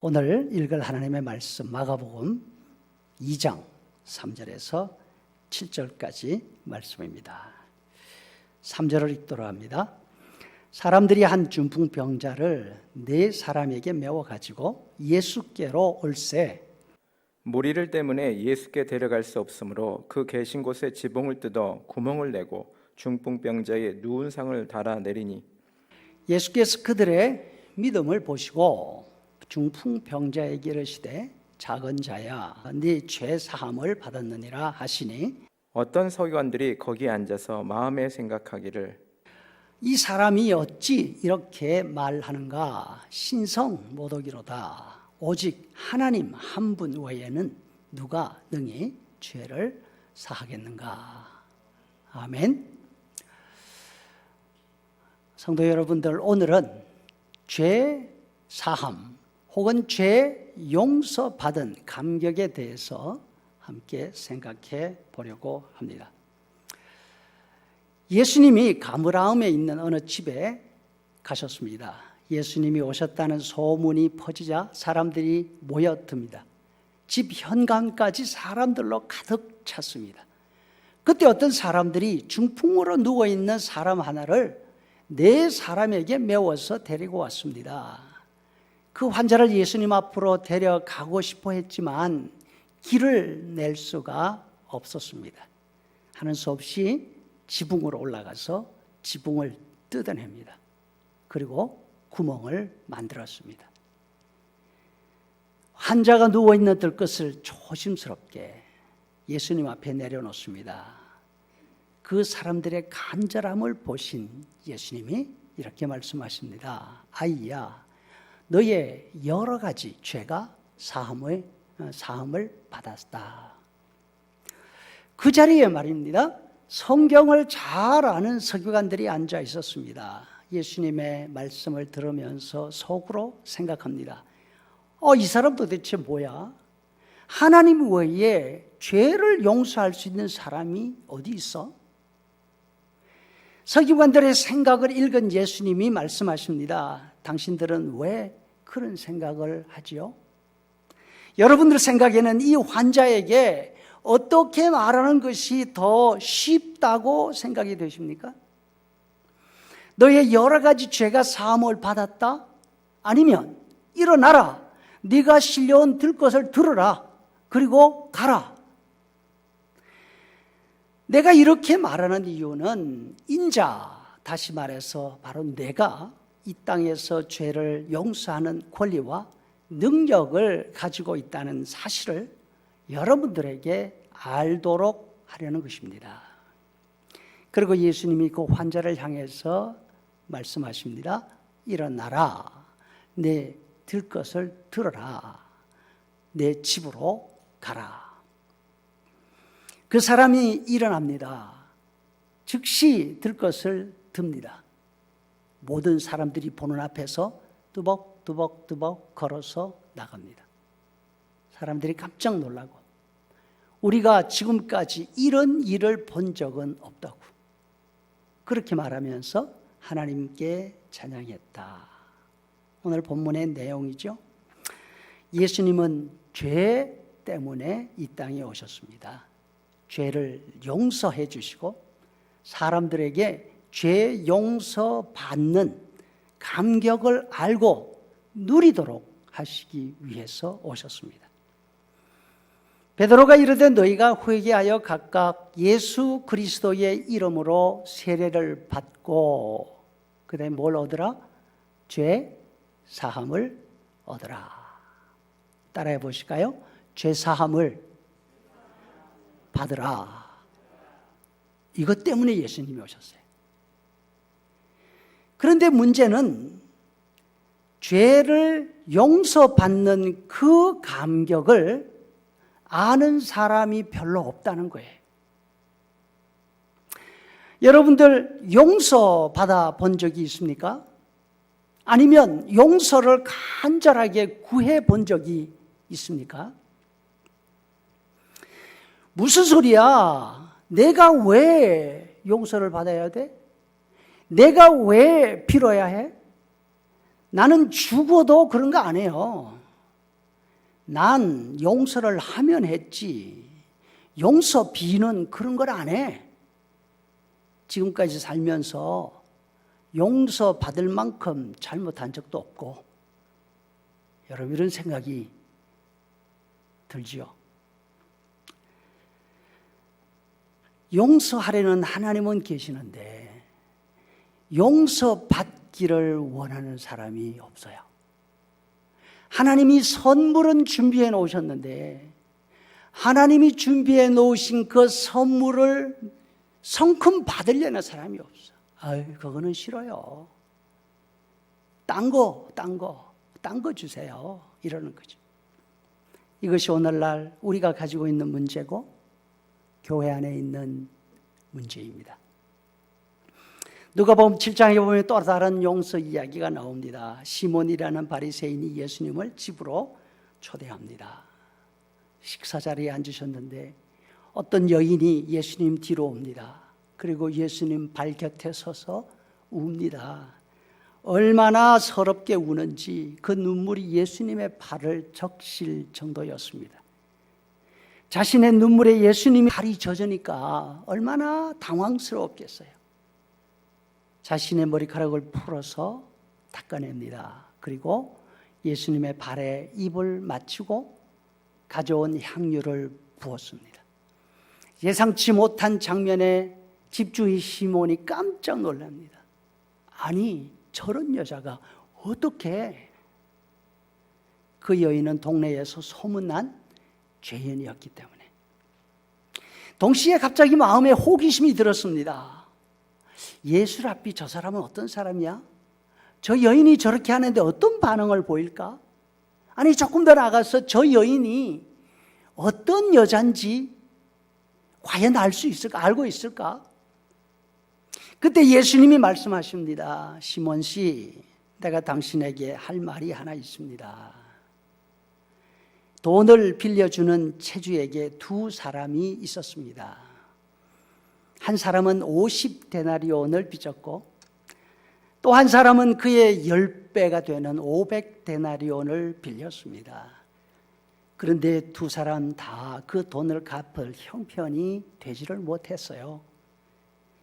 오늘 읽을 하나님의 말씀 마가복음 2장 3절에서 7절까지 말씀입니다. 3절을 읽도록 합니다. 사람들이 한 중풍병자를 4사람에게 메워가지고 예수께로 올세 무리를 때문에 예수께 데려갈 수 없으므로 그 계신 곳에 지붕을 뜯어 구멍을 내고 중풍병자의 누운 상을 달아 내리니 예수께서 그들의 믿음을 보시고 중풍병자에게 이르시되 작은 자야 네 죄 사함을 받았느니라 하시니 어떤 서기관들이 거기에 앉아서 마음에 생각하기를 이 사람이 어찌 이렇게 말하는가 신성 모독이로다. 오직 하나님 한 분 외에는 누가 능히 죄를 사하겠는가. 아멘. 성도 여러분들, 오늘은 죄 사함 혹은 죄 용서 받은 감격에 대해서 함께 생각해 보려고 합니다. 예수님이 가므라움에 있는 어느 집에 가셨습니다. 예수님이 오셨다는 소문이 퍼지자 사람들이 모여듭니다. 집 현관까지 사람들로 가득 찼습니다. 그때 어떤 사람들이 중풍으로 누워있는 사람 하나를 4사람에게 메워서 데리고 왔습니다. 그 환자를 예수님 앞으로 데려가고 싶어 했지만 길을 낼 수가 없었습니다. 하는 수 없이 지붕으로 올라가서 지붕을 뜯어냅니다. 그리고 구멍을 만들었습니다. 환자가 누워있는 들것을 조심스럽게 예수님 앞에 내려놓습니다. 그 사람들의 간절함을 보신 예수님이 이렇게 말씀하십니다. 아이야, 너의 여러 가지 죄가 사함을 받았다. 그 자리에 말입니다. 성경을 잘 아는 서기관들이 앉아 있었습니다. 예수님의 말씀을 들으면서 속으로 생각합니다. 이 사람 도대체 뭐야? 하나님 외에 죄를 용서할 수 있는 사람이 어디 있어? 서기관들의 생각을 읽은 예수님이 말씀하십니다. 당신들은 왜 그런 생각을 하지요? 여러분들 생각에는 이 환자에게 어떻게 말하는 것이 더 쉽다고 생각이 되십니까? 너의 여러 가지 죄가 사함을 받았다? 아니면 일어나라, 네가 실려온 들것을 들어라, 그리고 가라. 내가 이렇게 말하는 이유는 인자, 다시 말해서 바로 내가 이 땅에서 죄를 용서하는 권리와 능력을 가지고 있다는 사실을 여러분들에게 알도록 하려는 것입니다. 그리고 예수님이 그 환자를 향해서 말씀하십니다. 일어나라, 내 들것을 들어라, 내 집으로 가라. 그 사람이 일어납니다. 즉시 들것을 듭니다. 모든 사람들이 보는 앞에서 뚜벅뚜벅뚜벅 걸어서 나갑니다. 사람들이 깜짝 놀라고, 우리가 지금까지 이런 일을 본 적은 없다고 그렇게 말하면서 하나님께 찬양했다. 오늘 본문의 내용이죠. 예수님은 죄 때문에 이 땅에 오셨습니다. 죄를 용서해 주시고 사람들에게 죄 용서받는 감격을 알고 누리도록 하시기 위해서 오셨습니다. 베드로가 이르되 너희가 회개하여 각각 예수 그리스도의 이름으로 세례를 받고 그다음에 뭘 얻으라? 죄 사함을 얻으라. 따라해 보실까요? 죄 사함을 받으라. 이것 때문에 예수님이 오셨어요. 그런데 문제는 죄를 용서받는 그 감격을 아는 사람이 별로 없다는 거예요. 여러분들 용서받아 본 적이 있습니까? 아니면 용서를 간절하게 구해 본 적이 있습니까? 무슨 소리야? 내가 왜 용서를 받아야 돼? 내가 왜 빌어야 해? 나는 죽어도 그런 거 안 해요. 난 용서를 하면 했지 용서 비는 그런 걸 안 해. 지금까지 살면서 용서 받을 만큼 잘못한 적도 없고 여러분 이런 생각이 들지요. 용서하려는 하나님은 계시는데 용서받기를 원하는 사람이 없어요. 하나님이 선물은 준비해 놓으셨는데 하나님이 준비해 놓으신 그 선물을 성큼 받으려는 사람이 없어. 아유, 그거는 싫어요. 딴 거 주세요. 이러는 거죠. 이것이 오늘날 우리가 가지고 있는 문제고 교회 안에 있는 문제입니다. 누가복음 7장에 보면 또 다른 용서 이야기가 나옵니다. 시몬이라는 바리새인이 예수님을 집으로 초대합니다. 식사 자리에 앉으셨는데 어떤 여인이 예수님 뒤로 옵니다. 그리고 예수님 발 곁에 서서 웁니다. 얼마나 서럽게 우는지 그 눈물이 예수님의 발을 적실 정도였습니다. 자신의 눈물에 예수님이 발이 젖으니까 얼마나 당황스러웠겠어요. 자신의 머리카락을 풀어서 닦아냅니다. 그리고 예수님의 발에 입을 맞추고 가져온 향유를 부었습니다. 예상치 못한 장면에 집주인 시몬이 깜짝 놀랍니다. 아니, 저런 여자가 어떻게? 그 여인은 동네에서 소문난 죄인이었기 때문에. 동시에 갑자기 마음에 호기심이 들었습니다. 예수랍비 저 사람은 어떤 사람이야? 저 여인이 저렇게 하는데 어떤 반응을 보일까? 아니 조금 더 나가서 저 여인이 어떤 여잔지 과연 알 수 있을까? 알고 있을까? 그때 예수님이 말씀하십니다. 시몬 씨, 내가 당신에게 할 말이 하나 있습니다. 돈을 빌려주는 채주에게 두 사람이 있었습니다. 한 사람은 50데나리온을 빚었고 또 한 사람은 그의 10배가 되는 500데나리온을 빌렸습니다. 그런데 두 사람 다 그 돈을 갚을 형편이 되지를 못했어요.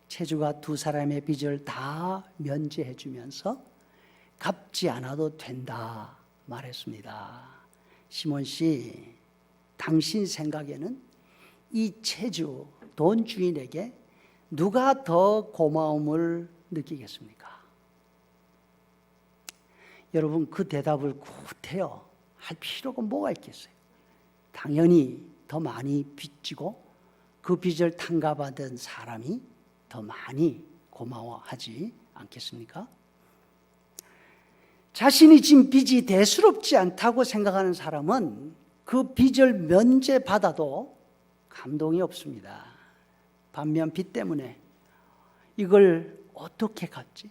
채주가 두 사람의 빚을 다 면제해 주면서 갚지 않아도 된다 말했습니다. 시몬 씨, 당신 생각에는 이 채주 돈 주인에게 누가 더 고마움을 느끼겠습니까? 여러분, 그 대답을 구태여 할 필요가 뭐가 있겠어요? 당연히 더 많이 빚지고 그 빚을 탕감받은 사람이 더 많이 고마워하지 않겠습니까? 자신이 진 빚이 대수롭지 않다고 생각하는 사람은 그 빚을 면제받아도 감동이 없습니다. 반면 빚 때문에 이걸 어떻게 갚지?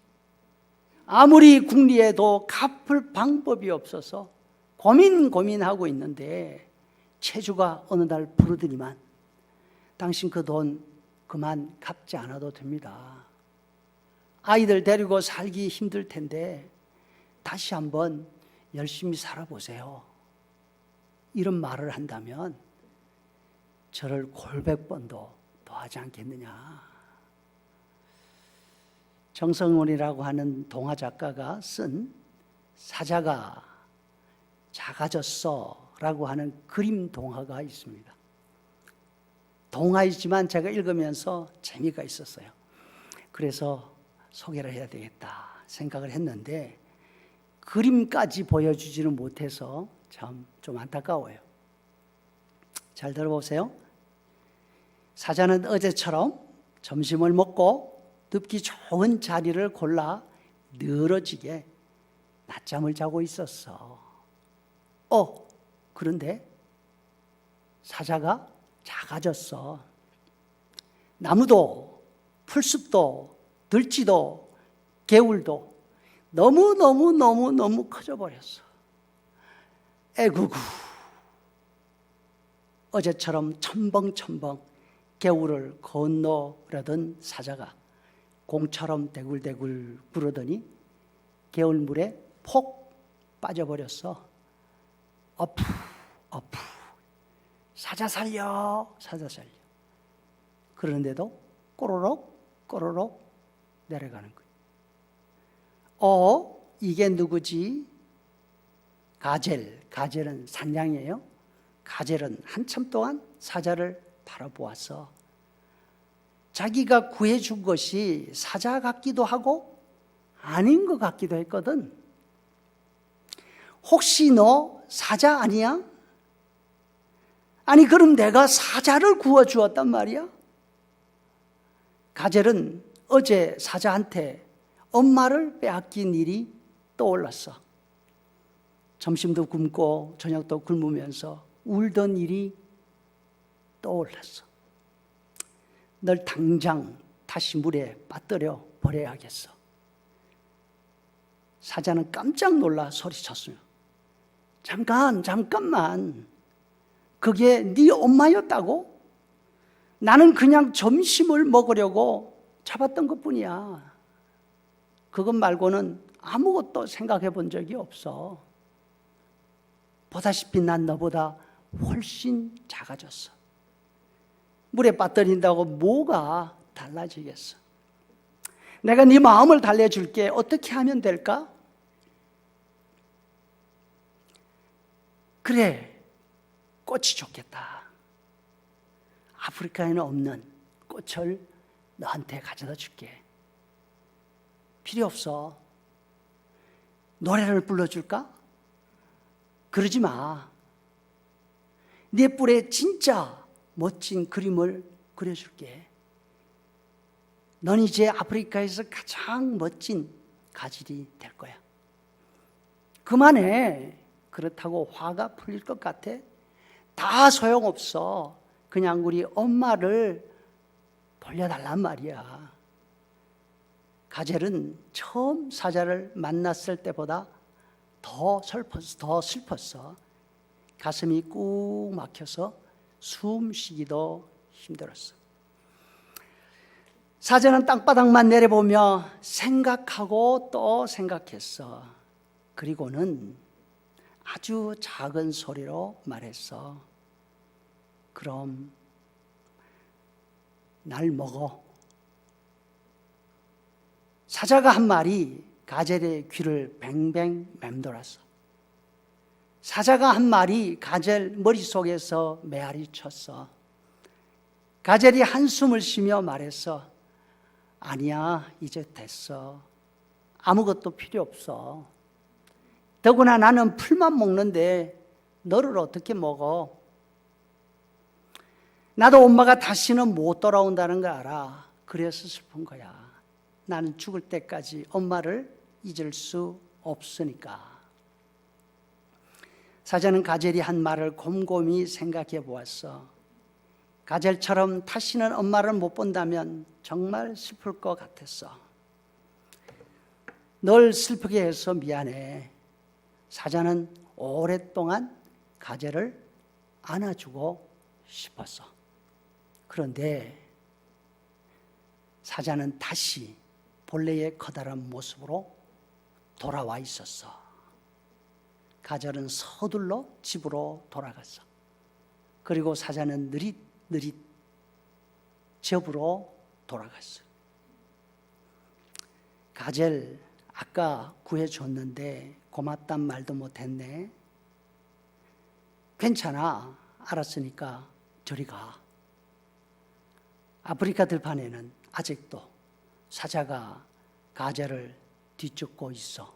아무리 궁리해도 갚을 방법이 없어서 고민하고 있는데 채주가 어느 날 부르더니만 당신 그 돈 그만 갚지 않아도 됩니다. 아이들 데리고 살기 힘들 텐데 다시 한번 열심히 살아보세요. 이런 말을 한다면 저를 골백번도 더 하지 않겠느냐. 정성원이라고 하는 동화 작가가 쓴 사자가 작아졌어 라고 하는 그림 동화가 있습니다. 동화이지만 제가 읽으면서 재미가 있었어요. 그래서 소개를 해야 되겠다 생각을 했는데 그림까지 보여주지는 못해서 참 좀 안타까워요. 잘 들어보세요. 사자는 어제처럼 점심을 먹고 눕기 좋은 자리를 골라 늘어지게 낮잠을 자고 있었어. 그런데 사자가 작아졌어. 나무도 풀숲도 들쥐도 개울도 너무 커져버렸어. 에구구. 어제처럼 첨벙첨벙 개울을 건너려던 사자가 공처럼 대굴대굴 구르더니 개울물에 폭 빠져버렸어. 사자 살려, 사자 살려. 그런데도 꼬로록 꼬로록 내려가는 거예요. 이게 누구지? 가젤은 산양이에요. 가젤은 한참 동안 사자를 바라보아서 자기가 구해준 것이 사자 같기도 하고 아닌 것 같기도 했거든. 혹시 너 사자 아니야? 아니 그럼 내가 사자를 구워주었단 말이야? 가젤은 어제 사자한테 엄마를 빼앗긴 일이 떠올랐어. 점심도 굶고 저녁도 굶으면서 울던 일이 떠올랐어. 널 당장 다시 물에 빠뜨려 버려야겠어. 사자는 깜짝 놀라 소리쳤어요. 잠깐만. 그게 네 엄마였다고? 나는 그냥 점심을 먹으려고 잡았던 것뿐이야. 그것 말고는 아무것도 생각해 본 적이 없어. 보다시피 난 너보다 훨씬 작아졌어. 물에 빠뜨린다고 뭐가 달라지겠어? 내가 네 마음을 달래줄게. 어떻게 하면 될까? 그래, 꽃이 좋겠다. 아프리카에는 없는 꽃을 너한테 가져다 줄게. 필요 없어. 노래를 불러줄까? 그러지 마. 네 뿔에 진짜 멋진 그림을 그려줄게. 넌 이제 아프리카에서 가장 멋진 가젤이 될 거야. 그만해. 그렇다고 화가 풀릴 것 같아? 다 소용없어. 그냥 우리 엄마를 돌려달란 말이야. 가젤은 처음 사자를 만났을 때보다 더 슬펐어. 가슴이 꾹 막혀서 숨 쉬기도 힘들었어. 사자는 땅바닥만 내려보며 생각하고 또 생각했어. 그리고는 아주 작은 소리로 말했어. 그럼 날 먹어. 사자가 한 말이 가젤의 귀를 뱅뱅 맴돌았어. 사자가 한 말이 가젤 머릿속에서 메아리 쳤어. 가젤이 한숨을 쉬며 말했어. 아니야, 이제 됐어. 아무것도 필요 없어. 더구나 나는 풀만 먹는데 너를 어떻게 먹어? 나도 엄마가 다시는 못 돌아온다는 거 알아. 그래서 슬픈 거야. 나는 죽을 때까지 엄마를 잊을 수 없으니까. 사자는 가젤이 한 말을 곰곰이 생각해 보았어. 가젤처럼 다시는 엄마를 못 본다면 정말 슬플 것 같았어. 널 슬프게 해서 미안해. 사자는 오랫동안 가젤을 안아주고 싶었어. 그런데 사자는 다시 본래의 커다란 모습으로 돌아와 있었어. 가젤은 서둘러 집으로 돌아갔어. 그리고 사자는 느릿느릿 집으로 돌아갔어. 가젤, 아까 구해줬는데 고맙단 말도 못했네. 괜찮아. 알았으니까 저리 가. 아프리카 들판에는 아직도 사자가 가젤을 뒤쫓고 있어.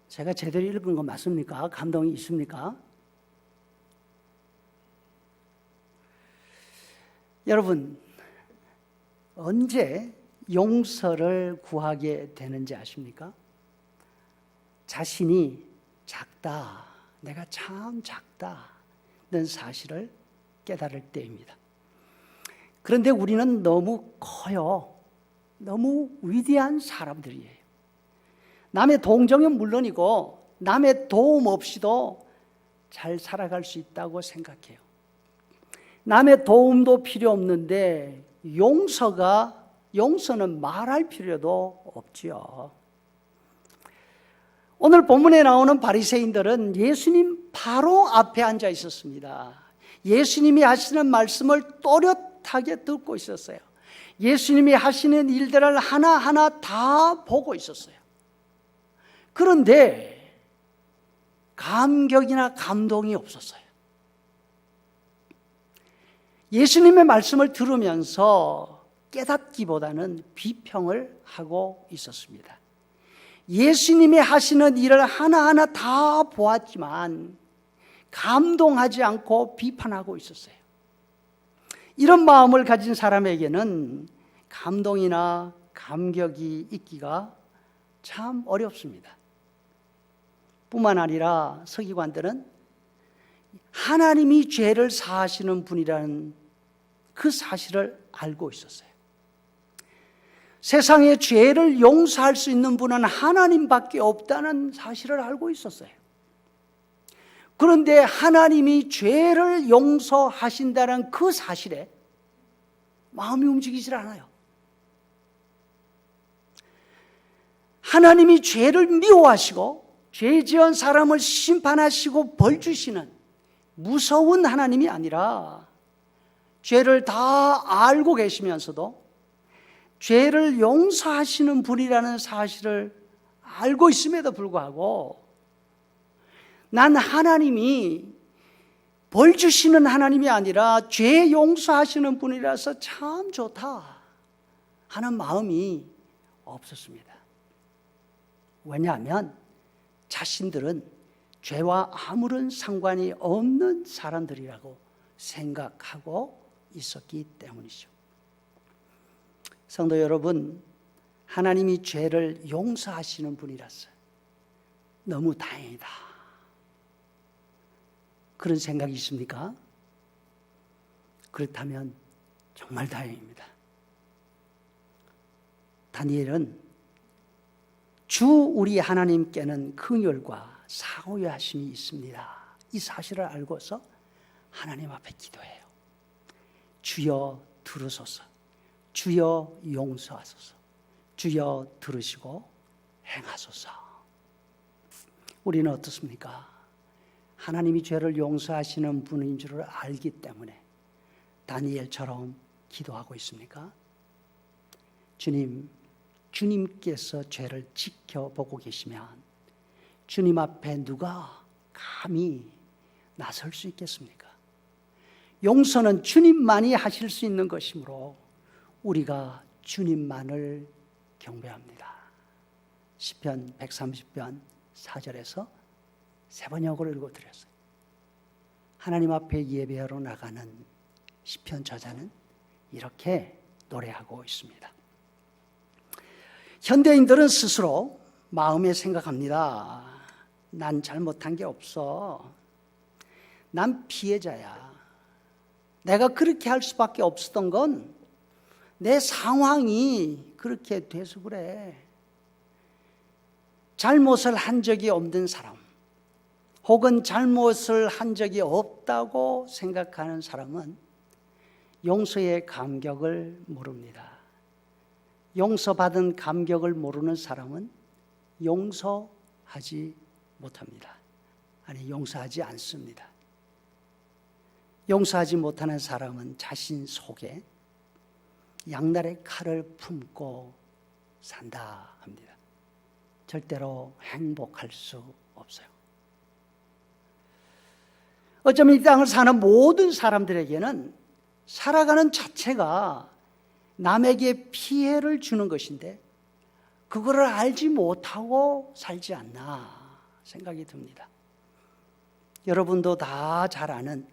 제가 제대로 읽은 거 맞습니까? 감동이 있습니까? 여러분, 언제 용서를 구하게 되는지 아십니까? 자신이 작다, 내가 참 작다는 사실을 깨달을 때입니다. 그런데 우리는 너무 커요. 너무 위대한 사람들이에요. 남의 동정은 물론이고 남의 도움 없이도 잘 살아갈 수 있다고 생각해요. 남의 도움도 필요 없는데 용서는 말할 필요도 없지요. 오늘 본문에 나오는 바리새인들은 예수님 바로 앞에 앉아 있었습니다. 예수님이 하시는 말씀을 또렷하게 듣고 있었어요. 예수님이 하시는 일들을 하나하나 다 보고 있었어요. 그런데 감격이나 감동이 없었어요. 예수님의 말씀을 들으면서 깨닫기보다는 비평을 하고 있었습니다. 예수님이 하시는 일을 하나하나 다 보았지만 감동하지 않고 비판하고 있었어요. 이런 마음을 가진 사람에게는 감동이나 감격이 있기가 참 어렵습니다. 뿐만 아니라 서기관들은 하나님이 죄를 사하시는 분이라는 그 사실을 알고 있었어요. 세상에 죄를 용서할 수 있는 분은 하나님밖에 없다는 사실을 알고 있었어요. 그런데 하나님이 죄를 용서하신다는 그 사실에 마음이 움직이질 않아요. 하나님이 죄를 미워하시고 죄 지은 사람을 심판하시고 벌 주시는 무서운 하나님이 아니라 죄를 다 알고 계시면서도 죄를 용서하시는 분이라는 사실을 알고 있음에도 불구하고 난 하나님이 벌 주시는 하나님이 아니라 죄 용서하시는 분이라서 참 좋다 하는 마음이 없었습니다. 왜냐하면 자신들은 죄와 아무런 상관이 없는 사람들이라고 생각하고 있었기 때문이죠. 성도 여러분, 하나님이 죄를 용서하시는 분이라서 너무 다행이다. 그런 생각이 있습니까? 그렇다면 정말 다행입니다. 다니엘은 주 우리 하나님께는 긍휼과 사후의 하심이 있습니다. 이 사실을 알고서 하나님 앞에 기도해요. 주여 들으소서. 주여 용서하소서. 주여 들으시고 행하소서. 우리는 어떻습니까? 하나님이 죄를 용서하시는 분인 줄을 알기 때문에 다니엘처럼 기도하고 있습니까? 주님께서 죄를 지켜보고 계시면 주님 앞에 누가 감히 나설 수 있겠습니까? 용서는 주님만이 하실 수 있는 것이므로 우리가 주님만을 경배합니다. 시편 130편 4절에서 세 번역을 읽어드렸어요. 하나님 앞에 예배하러 나가는 시편 저자는 이렇게 노래하고 있습니다. 현대인들은 스스로 마음에 생각합니다. 난 잘못한 게 없어. 난 피해자야. 내가 그렇게 할 수밖에 없었던 건 내 상황이 그렇게 돼서 그래. 잘못을 한 적이 없는 사람, 혹은 잘못을 한 적이 없다고 생각하는 사람은 용서의 감격을 모릅니다. 용서받은 감격을 모르는 사람은 용서하지 못합니다. 아니, 용서하지 않습니다. 용서하지 못하는 사람은 자신 속에 양날의 칼을 품고 산다 합니다. 절대로 행복할 수 없어요. 어쩌면 이 땅을 사는 모든 사람들에게는 살아가는 자체가 남에게 피해를 주는 것인데 그거를 알지 못하고 살지 않나 생각이 듭니다. 여러분도 다 잘 아는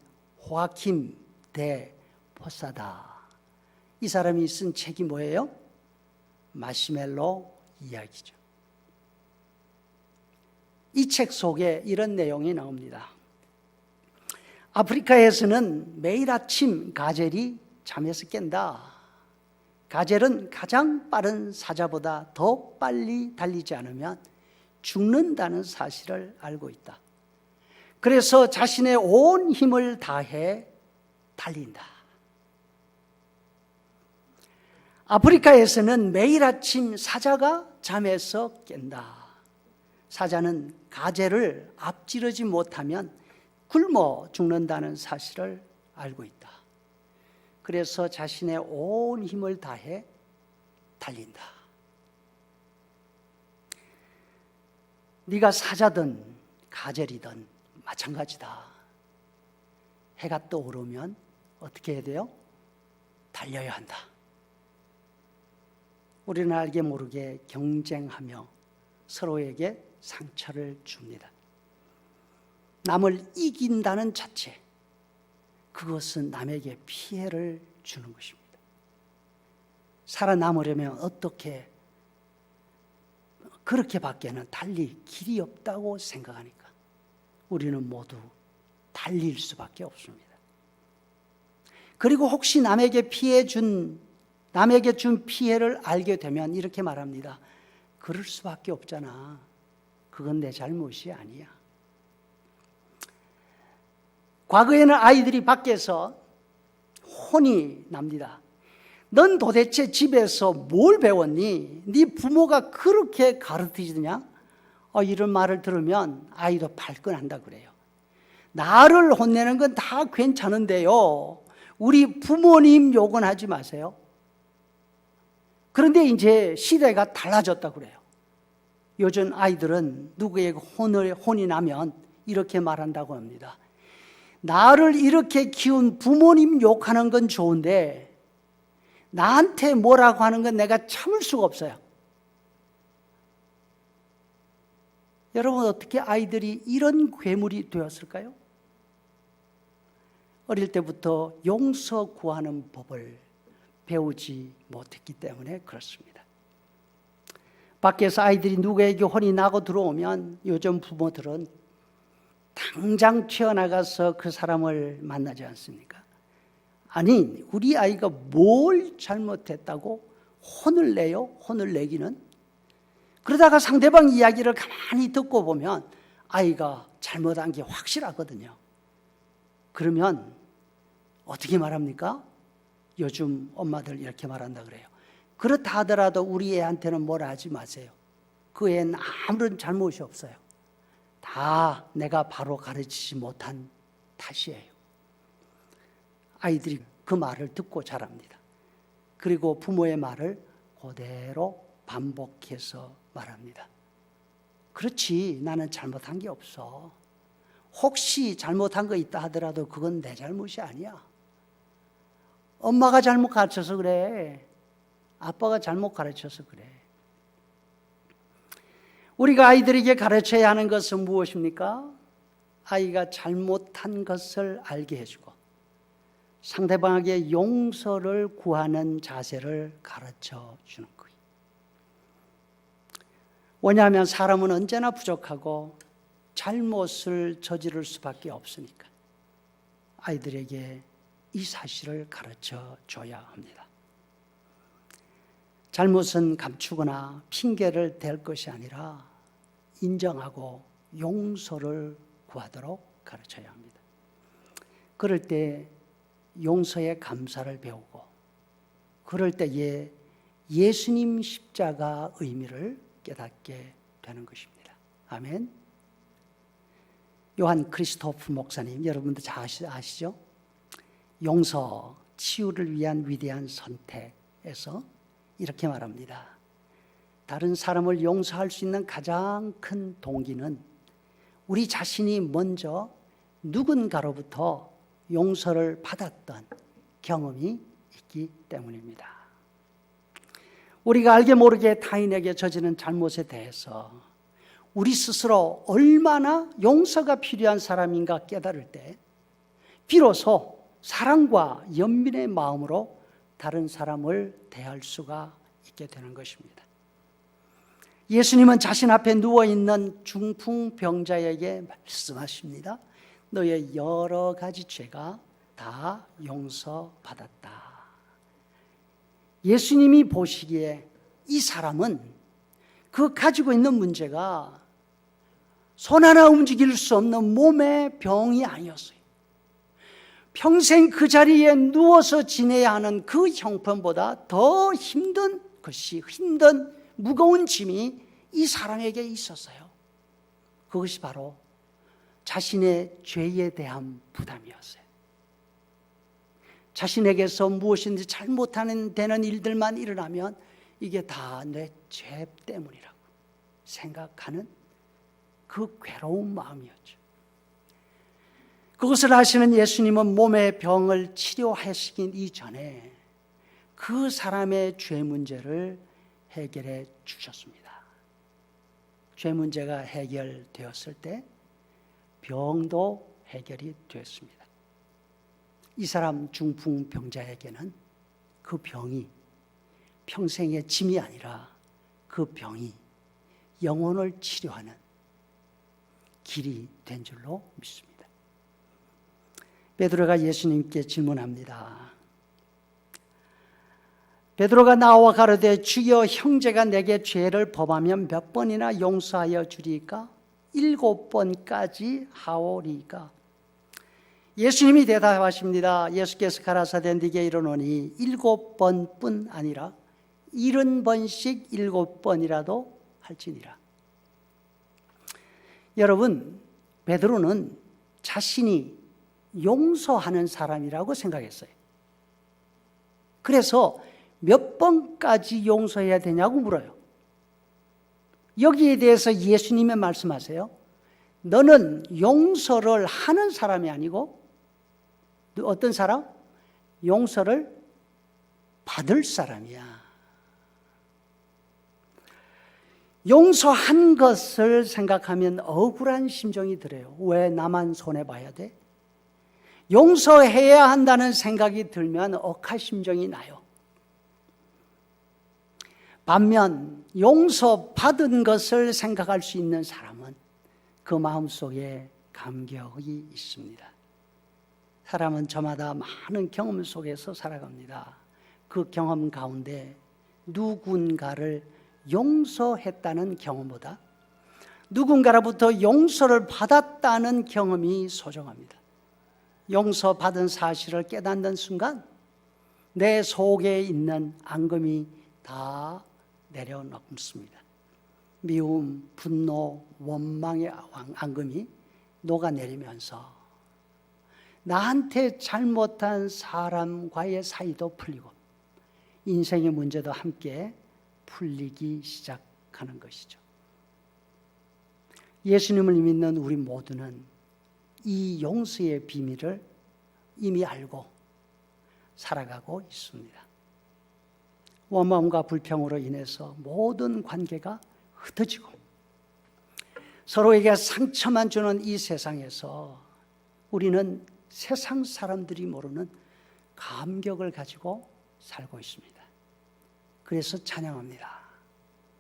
호아킴 대 포사다. 이 사람이 쓴 책이 뭐예요? 마시멜로 이야기죠. 이 책 속에 이런 내용이 나옵니다. 아프리카에서는 매일 아침 가젤이 잠에서 깬다. 가젤은 가장 빠른 사자보다 더 빨리 달리지 않으면 죽는다는 사실을 알고 있다. 그래서 자신의 온 힘을 다해 달린다. 아프리카에서는 매일 아침 사자가 잠에서 깬다. 사자는 가재를 앞지르지 못하면 굶어 죽는다는 사실을 알고 있다. 그래서 자신의 온 힘을 다해 달린다. 네가 사자든 가젤이든 마찬가지다. 해가 떠오르면 어떻게 해야 돼요? 달려야 한다. 우리는 알게 모르게 경쟁하며 서로에게 상처를 줍니다. 남을 이긴다는 자체, 그것은 남에게 피해를 주는 것입니다. 살아남으려면 어떻게 그렇게밖에는 달릴 길이 없다고 생각하니까 우리는 모두 달릴 수밖에 없습니다. 그리고 혹시 남에게 준 피해를 알게 되면 이렇게 말합니다. 그럴 수밖에 없잖아. 그건 내 잘못이 아니야. 과거에는 아이들이 밖에서 혼이 납니다. 넌 도대체 집에서 뭘 배웠니? 네 부모가 그렇게 가르치느냐? 이런 말을 들으면 아이도 발끈한다 그래요. 나를 혼내는 건 다 괜찮은데요. 우리 부모님 욕은 하지 마세요. 그런데 이제 시대가 달라졌다 그래요. 요즘 아이들은 누구에게 혼이 나면 이렇게 말한다고 합니다. 나를 이렇게 키운 부모님 욕하는 건 좋은데 나한테 뭐라고 하는 건 내가 참을 수가 없어요. 여러분, 어떻게 아이들이 이런 괴물이 되었을까요? 어릴 때부터 용서 구하는 법을 배우지 못했기 때문에 그렇습니다. 밖에서 아이들이 누구에게 혼이 나고 들어오면 요즘 부모들은 당장 튀어나가서 그 사람을 만나지 않습니까? 아니, 우리 아이가 뭘 잘못했다고 혼을 내요? 혼을 내기는? 그러다가 상대방 이야기를 가만히 듣고 보면 아이가 잘못한 게 확실하거든요. 그러면 어떻게 말합니까? 요즘 엄마들 이렇게 말한다 그래요. 그렇다 하더라도 우리 애한테는 뭐라 하지 마세요. 그 애는 아무런 잘못이 없어요. 다 내가 바로 가르치지 못한 탓이에요. 아이들이 그 말을 듣고 자랍니다. 그리고 부모의 말을 그대로 반복해서 말합니다. 그렇지, 나는 잘못한 게 없어. 혹시 잘못한 거 있다 하더라도 그건 내 잘못이 아니야. 엄마가 잘못 가르쳐서 그래. 아빠가 잘못 가르쳐서 그래. 우리가 아이들에게 가르쳐야 하는 것은 무엇입니까? 아이가 잘못한 것을 알게 해주고 상대방에게 용서를 구하는 자세를 가르쳐 주는 거예요. 왜냐하면 사람은 언제나 부족하고 잘못을 저지를 수밖에 없으니까 아이들에게 이 사실을 가르쳐 줘야 합니다. 잘못은 감추거나 핑계를 댈 것이 아니라 인정하고 용서를 구하도록 가르쳐야 합니다. 그럴 때 용서의 감사를 배우고 그럴 때에 예수님 십자가 의미를 깨닫게 되는 것입니다. 아멘. 요한 크리스토프 목사님, 여러분들 잘 아시죠? 용서, 치유를 위한 위대한 선택에서 이렇게 말합니다. 다른 사람을 용서할 수 있는 가장 큰 동기는 우리 자신이 먼저 누군가로부터 용서를 받았던 경험이 있기 때문입니다. 우리가 알게 모르게 타인에게 저지른 잘못에 대해서 우리 스스로 얼마나 용서가 필요한 사람인가 깨달을 때 비로소 사랑과 연민의 마음으로 다른 사람을 대할 수가 있게 되는 것입니다. 예수님은 자신 앞에 누워있는 중풍병자에게 말씀하십니다. 너의 여러 가지 죄가 다 용서받았다. 예수님이 보시기에 이 사람은 그 가지고 있는 문제가 손 하나 움직일 수 없는 몸의 병이 아니었어요. 평생 그 자리에 누워서 지내야 하는 그 형편보다 더 힘든 무거운 짐이 이 사람에게 있었어요. 그것이 바로 자신의 죄에 대한 부담이었어요. 자신에게서 무엇인지 잘못하는 되는 일들만 일어나면 이게 다 내 죄 때문이라고 생각하는 그 괴로운 마음이었죠. 그것을 아시는 예수님은 몸의 병을 치료하시기 이전에 그 사람의 죄 문제를 해결해 주셨습니다. 죄 문제가 해결되었을 때 병도 해결이 되었습니다. 이 사람 중풍병자에게는 그 병이 평생의 짐이 아니라 그 병이 영혼을 치료하는 길이 된 줄로 믿습니다. 베드로가 예수님께 질문합니다. 베드로가 나와 가로되 주여 형제가 내게 죄를 범하면 몇 번이나 용서하여 주리까? 7번까지 하오리까? 예수님이 대답하십니다. 예수께서 가라사대 네게 이르노니 7번뿐 아니라 70번씩 7번이라도 할지니라. 여러분, 베드로는 자신이 용서하는 사람이라고 생각했어요. 그래서 몇 번까지 용서해야 되냐고 물어요. 여기에 대해서 예수님이 말씀하세요. 너는 용서를 하는 사람이 아니고 어떤 사람? 용서를 받을 사람이야. 용서한 것을 생각하면 억울한 심정이 들어요. 왜 나만 손해봐야 돼? 용서해야 한다는 생각이 들면 억한 심정이 나요. 반면 용서받은 것을 생각할 수 있는 사람은 그 마음속에 감격이 있습니다. 사람은 저마다 많은 경험 속에서 살아갑니다. 그 경험 가운데 누군가를 용서했다는 경험보다 누군가로부터 용서를 받았다는 경험이 소중합니다. 용서받은 사실을 깨닫는 순간 내 속에 있는 앙금이 다 내려놓습니다. 미움, 분노, 원망의 앙금이 녹아내리면서 나한테 잘못한 사람과의 사이도 풀리고 인생의 문제도 함께 풀리기 시작하는 것이죠. 예수님을 믿는 우리 모두는 이 용서의 비밀을 이미 알고 살아가고 있습니다. 원망과 불평으로 인해서 모든 관계가 흩어지고 서로에게 상처만 주는 이 세상에서 우리는 세상 사람들이 모르는 감격을 가지고 살고 있습니다. 그래서 찬양합니다.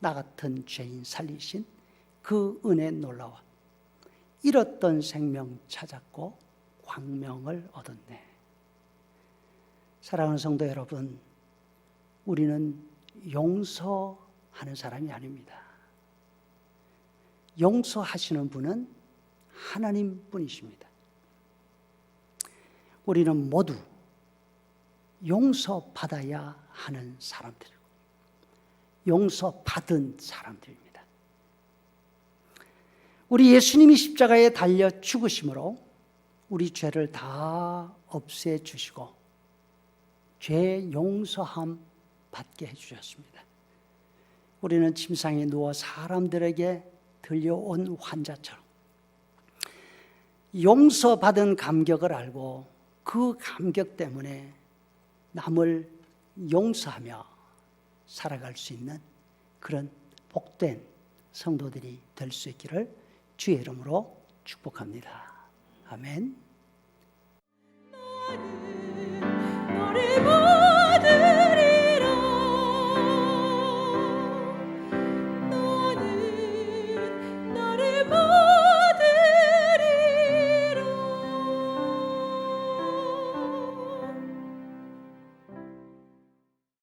나 같은 죄인 살리신 그 은혜 놀라워 잃었던 생명 찾았고 광명을 얻었네. 사랑하는 성도 여러분, 우리는 용서하는 사람이 아닙니다. 용서하시는 분은 하나님뿐이십니다. 우리는 모두 용서받아야 하는 사람들이고 용서받은 사람들입니다. 우리 예수님이 십자가에 달려 죽으심으로 우리 죄를 다 없애주시고 죄 용서함 받게 해주셨습니다. 우리는 침상에 누워 사람들에게 들려온 환자처럼 용서받은 감격을 알고 그 감격 때문에 남을 용서하며 살아갈 수 있는 그런 복된 성도들이 될 수 있기를 주의 이름으로 축복합니다. 아멘.